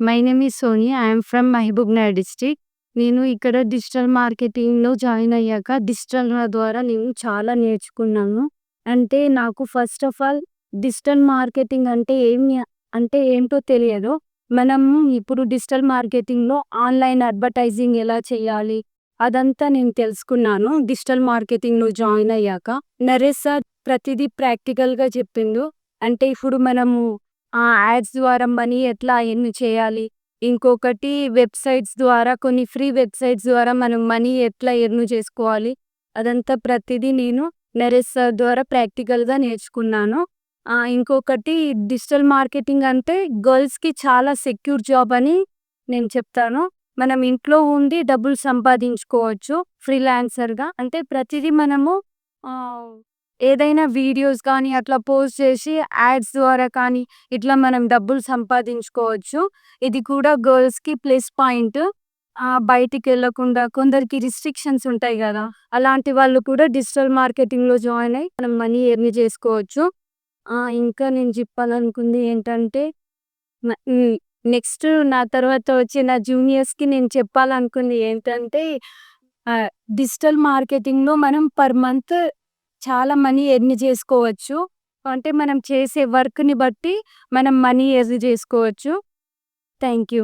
My name is Soni. I am from Mahabubnagar district. నేను ఇక్కడ digital మార్కెటింగ్‌లో జాయిన్ అయ్యాక డిజిటల్ ద్వారా నేను చాలా నేర్చుకున్నాను. అంటే నాకు first of all digital marketing అంటే ఏంటో తెలియదు. మనం ఇప్పుడు డిజిటల్ మార్కెటింగ్‌లో ఆన్‌లైన్ అడ్వర్టైజింగ్ ఎలా చేయాలి? అదంతా నేను తెలుసుకున్నాను డిజిటల్ మార్కెటింగ్‌లో జాయిన్ అయ్యాక. నరేష్ సార్ ప్రతిదీ ప్రాక్టికల్‌గా చెప్పిండు. అంటే ఇప్పుడు మనము యాడ్స్ ద్వారా మనీ ఎట్లా ఎర్న్ చేయాలి? ఇంకొకటి వెబ్‌సైట్స్ ద్వారా కొన్ని ఫ్రీ వెబ్‌సైట్స్ ద్వారా మనం మనీ ఎట్లా ఎర్న్ చేసుకోవాలి? అదంతా ప్రతిదీ నేను నరేష్ సార్ ద్వారా ప్రాక్టికల్‌గా నేర్చుకున్నాను. ఇంకొకటి డిజిటల్ మార్కెటింగ్ అంటే గర్ల్స్‌కి చాలా సెక్యూర్ జాబ్ అని నేను చెప్తాను. మనం ఇంట్లో ఉండి డబ్బులు సంపాదించుకోవచ్చు ఫ్రీలాన్సర్‌గా. అంటే ప్రతిదీ మనము ఆహ్, ఏదైనా వీడియోస్ కానీ అట్లా పోస్ట్ చేసి యాడ్స్ ద్వారా కానీ ఇట్లా మనం డబ్బులు సంపాదించుకోవచ్చు. ఇది కూడా గర్ల్స్‌కి ప్లస్ పాయింట్. బయటికెళ్ళకుండా కొందరికి రిస్ట్రిక్షన్స్ ఉంటాయి గదా! అలాంటి వాళ్ళు కూడా డిజిటల్ మార్కెటింగ్‌లో జాయిన్ అయ్యి మనం మనీ ఎర్న్ చేసుకోవచ్చు. ఇంకా నేను చెప్పాలనుకుంది ఏంటంటే న హ్మ్. నెక్స్ట్ నా తర్వాత వచ్చే నా జూనియర్స్‌కి నేను చెప్పాలనుకుంది ఏంటంటే ఆహ్, డిజిటల్ మార్కెటింగ్‌లో మనం పర్ మంత్ చాలా మనీ ఎర్న్ చేసుకోవచ్చు. అంటే మనం చేసే వర్క్‌ని బట్టి మనం మనీ ఎర్న్ చేసుకోవచ్చు. Thank you.